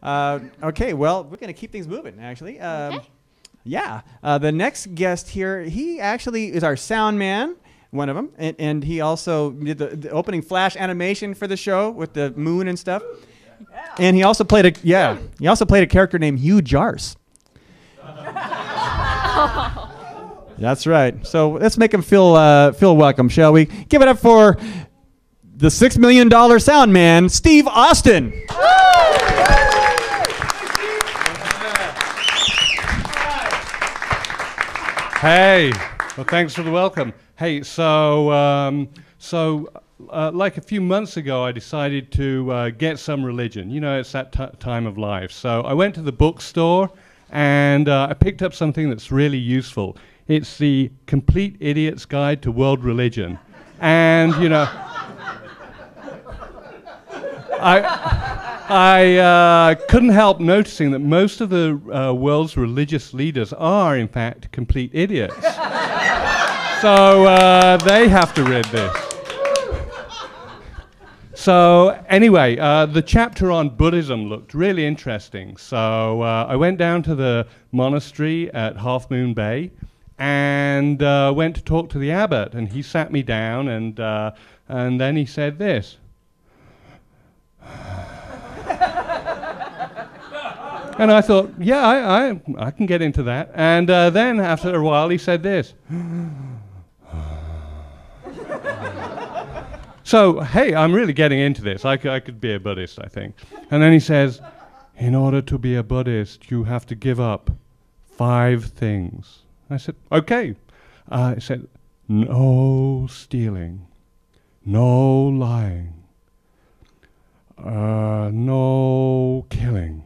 Okay, well, we're going to keep things moving, actually. Okay. Yeah. The next guest here, he actually is our sound man, one of them, and he also did the opening flash animation for the show with the moon and stuff. And he also played a character named Hugh Jars. That's right. So let's make him feel welcome, shall we? Give it up for the $6 million sound man, Steve Austin. Hey, well, thanks for the welcome. Hey, so like a few months ago, I decided to get some religion. You know, it's that time of life. So I went to the bookstore and I picked up something that's really useful. It's the Complete Idiot's Guide to World Religion. And, you know, I couldn't help noticing that most of the world's religious leaders are, in fact, complete idiots. So they have to read this. So anyway, the chapter on Buddhism looked really interesting. So I went down to the monastery at Half Moon Bay and went to talk to the abbot. And he sat me down and then he said this. And I thought, yeah, I can get into that. And then after a while he said this. So, hey, I'm really getting into this. I could be a Buddhist, I think. And then he says, in order to be a Buddhist, you have to give up 5 things. I said, okay. He said, no stealing, no lying, no killing.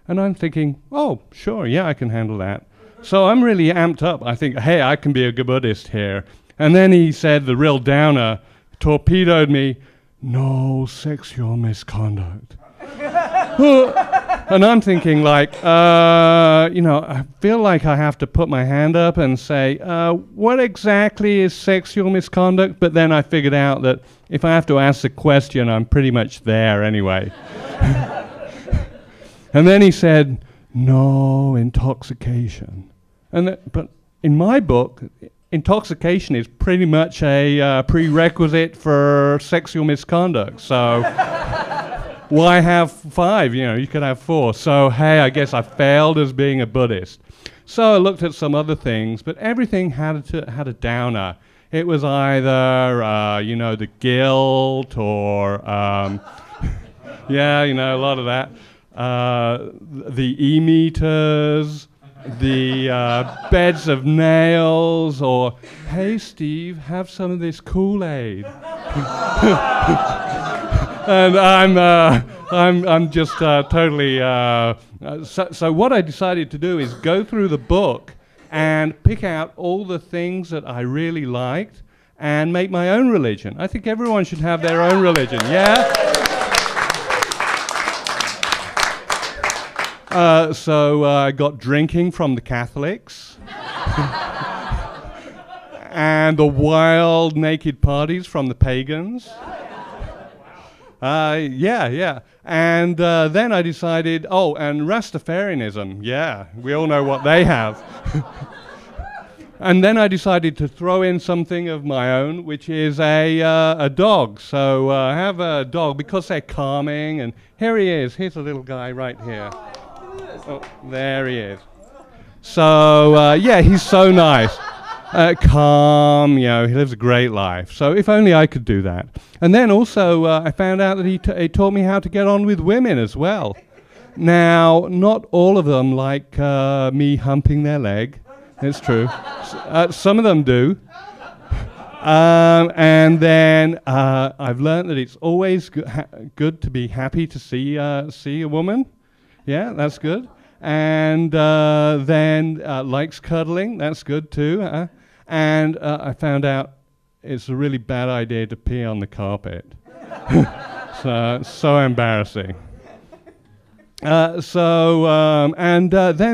And I'm thinking, oh, sure, yeah, I can handle that. So I'm really amped up. I think, hey, I can be a good Buddhist here. And then he said, the real downer, torpedoed me, no sexual misconduct. And I'm thinking, like, you know, I feel like I have to put my hand up and say, what exactly is sexual misconduct? But then I figured out that if I have to ask the question, I'm pretty much there anyway. And then he said, no intoxication. But in my book, intoxication is pretty much a prerequisite for sexual misconduct. So why have 5? You know, you could have 4. So, hey, I guess I failed as being a Buddhist. So I looked at some other things, but everything had a downer. It was either, you know, the guilt or, yeah, you know, a lot of that. The e-meters, the beds of nails, or, hey, Steve, have some of this Kool-Aid. And I'm just totally. So what I decided to do is go through the book and pick out all the things that I really liked and make my own religion. I think everyone should have their own religion. Yeah. So I got drinking from the Catholics. And the wild naked parties from the pagans. Yeah. And then I decided, and Rastafarianism, yeah, we all know what they have. And then I decided to throw in something of my own, which is a dog. So I have a dog because they're calming. And here he is. Here's a little guy right here. Oh, there he is. So, yeah, he's so nice. Calm, you know, he lives a great life. So if only I could do that. And then also I found out that he taught me how to get on with women as well. Now, not all of them like me humping their leg. It's true. Some of them do. And then I've learned that it's always good to be happy to see a woman. Yeah, that's good. And then likes cuddling. That's good too. And I found out it's a really bad idea to pee on the carpet. So embarrassing. Then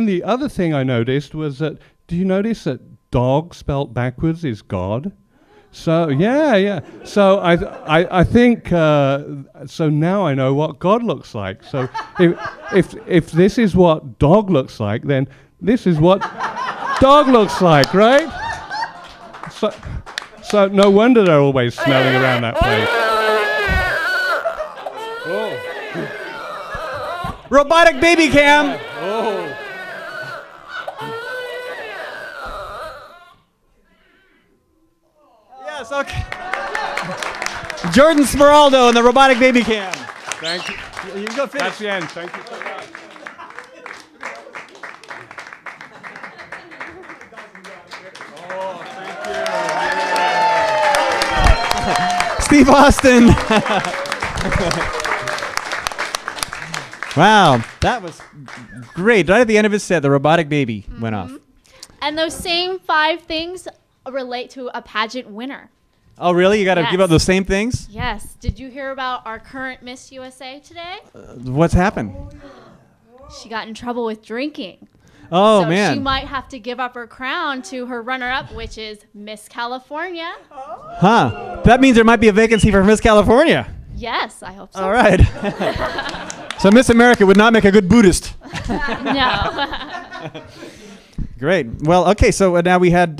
the other thing I noticed was that, do you notice that dog spelt backwards is God? So yeah. So I think so now I know what God looks like. So if this is what dog looks like, then this is what dog looks like, right? So no wonder they're always smelling around that place. Oh. Robotic baby cam. Oh. Yes, okay. Jordan Smeraldo and the robotic baby cam. Thank you. You can go finish. That's the end. Thank you so much. Oh, thank you. Steve Austin. Wow, that was great. Right at the end of his set, the robotic baby went off. And those same 5 things relate to a pageant winner. Oh, really? You got to Yes. give up those same things? Yes. Did you hear about our current Miss USA today? What's happened? She got in trouble with drinking. Oh, so man. she might have to give up her crown to her runner-up, which is Miss California. Huh. That means there might be a vacancy for Miss California. Yes, I hope so. All right. So Miss America would not make a good Buddhist. No. Great. Well, okay, so now we had...